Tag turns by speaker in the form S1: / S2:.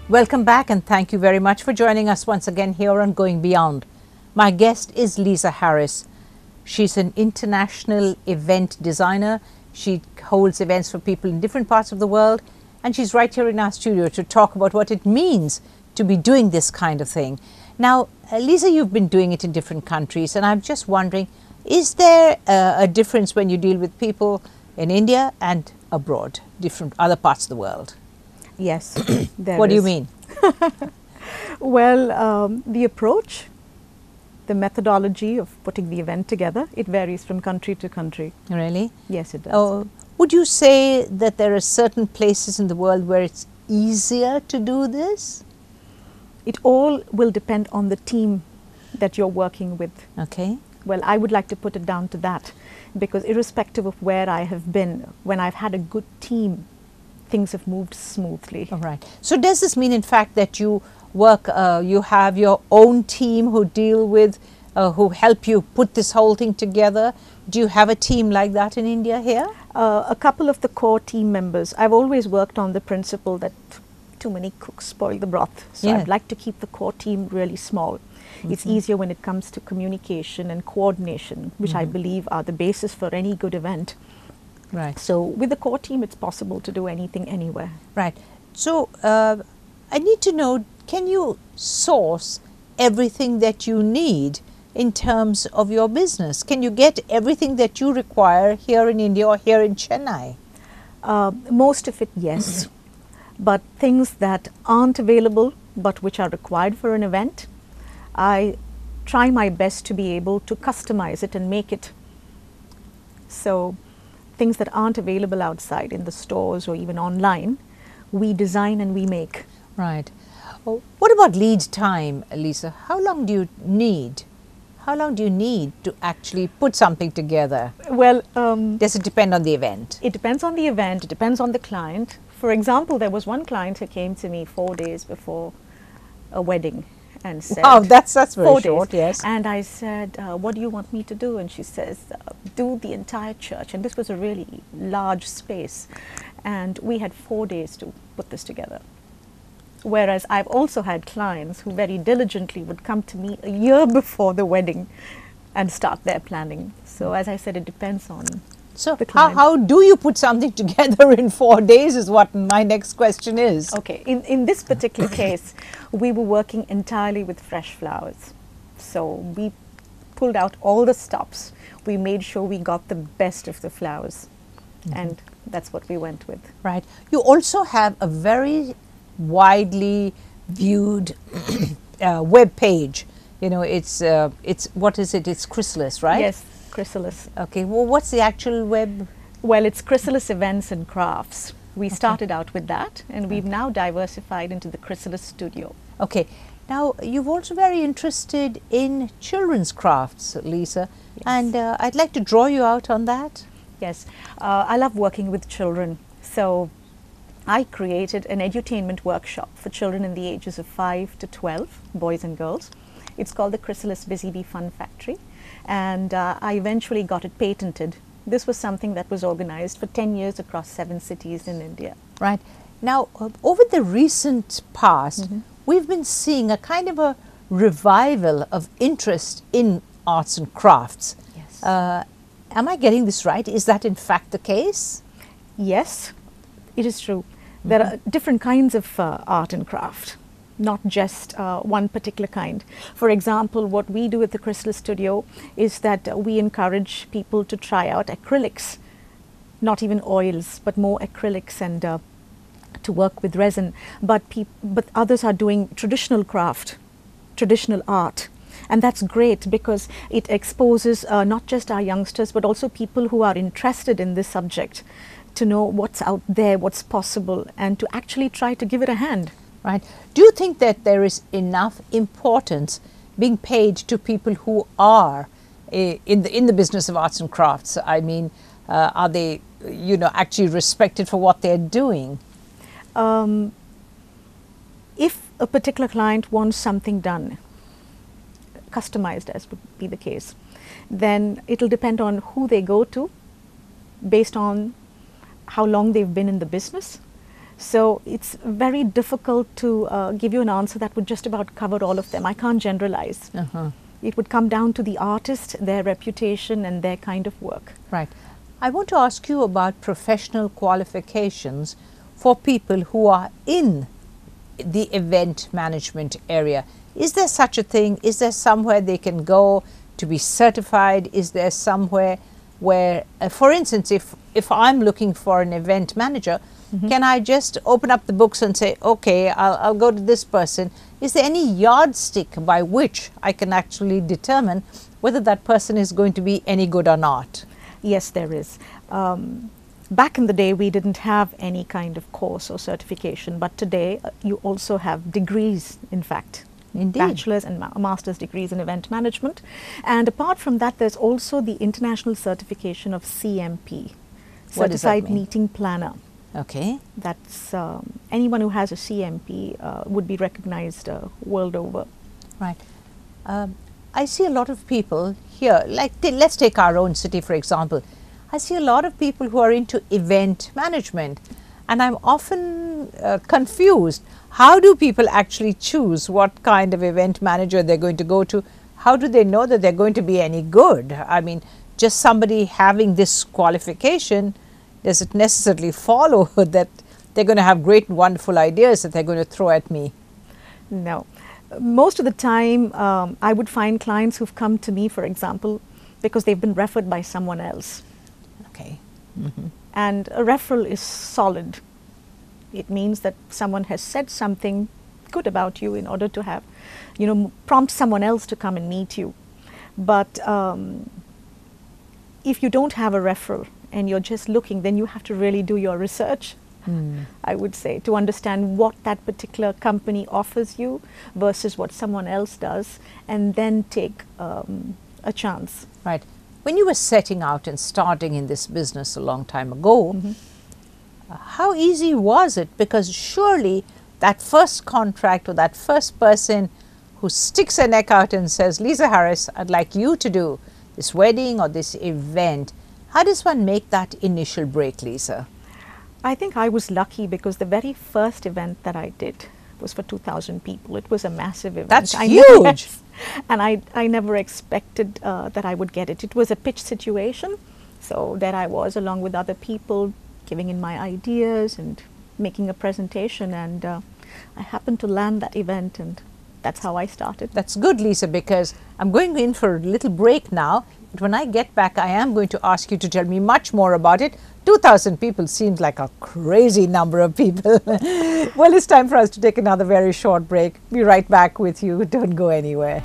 S1: Welcome back and thank you very much for joining us once again here on Going Beyond. My guest is Leeza Harris. She's an international event designer. She holds events for people in different parts of the world, and she's right here in our studio to talk about what it means to be doing this kind of thing. Now, Leeza, you've been doing it in different countries, and I'm just wondering, is there a difference when you deal with people in India and abroad, different other parts of the world?
S2: Yes, there
S1: What do you
S2: is.
S1: mean?
S2: Well, the approach, the methodology of putting the event together, it varies from country to country.
S1: Really?
S2: Yes, it does.
S1: Oh, would you say that there are certain places in the world where it's easier to do this?
S2: It all will depend on the team that you're working with.
S1: Okay.
S2: Well, I would like to put it down to that, because irrespective of where I have been, when I've had a good team, things have moved smoothly.
S1: All right. So does this mean, in fact, that you work, you have your own team who deal with, who help you put this whole thing together? Do you have a team like that in India here?
S2: A couple of the core team members, I've always worked on the principle that too many cooks spoil the broth. So
S1: Yeah.
S2: I'd like to keep the core team really small. It's easier when it comes to communication and coordination, which I believe are the basis for any good event.
S1: Right.
S2: So with the core team, it's possible to do anything anywhere.
S1: Right. So I need to know, can you source everything that you need in terms of your business? Can you get everything that you require here in India or here in Chennai?
S2: Most of it, yes. But things that aren't available but which are required for an event, I try my best to be able to customize it and make it. So things that aren't available outside in the stores or even online, we design and we make.
S1: Right. Oh, what about lead time, Leeza? How long do you need? How long do you need to actually put something together?
S2: Well,
S1: Does it depend on the event?
S2: it depends on the event, it depends on the client. For example, there was one client who came to me 4 days before a wedding and said,
S1: Wow, that's very
S2: 4
S1: short,
S2: days.
S1: yes.
S2: And I said, what do you want me to do? And she says, do the entire church. And this was a really large space. And we had 4 days to put this together. Whereas I've also had clients who very diligently would come to me a year before the wedding and start their planning. So as I said, it depends on
S1: So
S2: the client.
S1: how do you put something together in 4 days is what my next question is.
S2: Okay, in this particular case, we were working entirely with fresh flowers. So we pulled out all the stops. We made sure we got the best of the flowers. And that's what we went with.
S1: Right. You also have a very widely viewed web page. You know, it's what is it? It's Chrysalis, right?
S2: Yes, Chrysalis.
S1: Okay. Well, what's the actual web?
S2: Well, it's Chrysalis Events and Crafts. We started out with that, and we've now diversified into the Chrysalis Studio.
S1: Okay. Now, you've also very interested in children's crafts, Leeza, and I'd like to draw you out on that.
S2: Yes, I love working with children. So I created an edutainment workshop for children in the ages of 5 to 12, boys and girls. It's called the Chrysalis Busy Bee Fun Factory, and I eventually got it patented. This was something that was organized for 10 years across 7 cities in India.
S1: Right. Now, over the recent past, we've been seeing a kind of a revival of interest in arts and crafts.
S2: Yes.
S1: Am I getting this right? Is that in fact the case?
S2: Yes, it is true. There are different kinds of art and craft, not just one particular kind. For example, what we do at the Chrysalis Studio is that we encourage people to try out acrylics, not even oils, but more acrylics, and to work with resin. But others are doing traditional craft, traditional art. And that's great because it exposes not just our youngsters, but also people who are interested in this subject to know what's out there, what's possible, and to actually try to give it a hand.
S1: Right. Do you think that there is enough importance being paid to people who are in the business of arts and crafts? I mean, are they, actually respected for what they're doing?
S2: If a particular client wants something done, customized as would be the case, then it'll depend on who they go to based on how long they've been in the business. So it's very difficult to give you an answer that would just about cover all of them. I can't generalize. It would come down to the artist, their reputation, and their kind of work.
S1: Right. I want to ask you about professional qualifications for people who are in the event management area. Is there such a thing? Is there somewhere they can go to be certified? Is there somewhere where, for instance, if I'm looking for an event manager, can I just open up the books and say, okay, I'll go to this person? Is there any yardstick by which I can actually determine whether that person is going to be any good or not?
S2: Yes, there is. Back in the day, we didn't have any kind of course or certification, but today you also have degrees, in fact.
S1: Indeed.
S2: Bachelor's and master's degrees in event management. And apart from that, there's also the international certification of CMP,
S1: What does that
S2: Certified
S1: mean?
S2: Meeting Planner.
S1: Okay.
S2: That's anyone who has a CMP would be recognized world over.
S1: Right. I see a lot of people here, like let's take our own city for example. I see a lot of people who are into event management, and I'm often confused. How do people actually choose what kind of event manager they're going to go to? How do they know that they're going to be any good? I mean, just somebody having this qualification, does it necessarily follow that they're going to have great and wonderful ideas that they're going to throw at me?
S2: No. Most of the time, I would find clients who've come to me, for example, because they've been referred by someone else.
S1: Okay.
S2: And a referral is solid. It means that someone has said something good about you in order to have, prompt someone else to come and meet you. But if you don't have a referral and you're just looking, then you have to really do your research, I would say, to understand what that particular company offers you versus what someone else does, and then take a chance.
S1: Right. When you were setting out and starting in this business a long time ago, how easy was it? Because surely that first contract or that first person who sticks their neck out and says, Leeza Harris, I'd like you to do this wedding or this event, how does one make that initial break, Leeza?
S2: I think I was lucky because the very first event that I did was for 2,000 people. It was a massive event.
S1: That's huge.
S2: And I never expected that I would get it. It was a pitch situation. So there I was along with other people giving in my ideas and making a presentation. And I happened to land that event, and that's how I started.
S1: That's good, Leeza, because I'm going in for a little break now. But when I get back, I am going to ask you to tell me much more about it. 2,000 people seems like a crazy number of people. Well, it's time for us to take another very short break. Be right back with you. Don't go anywhere.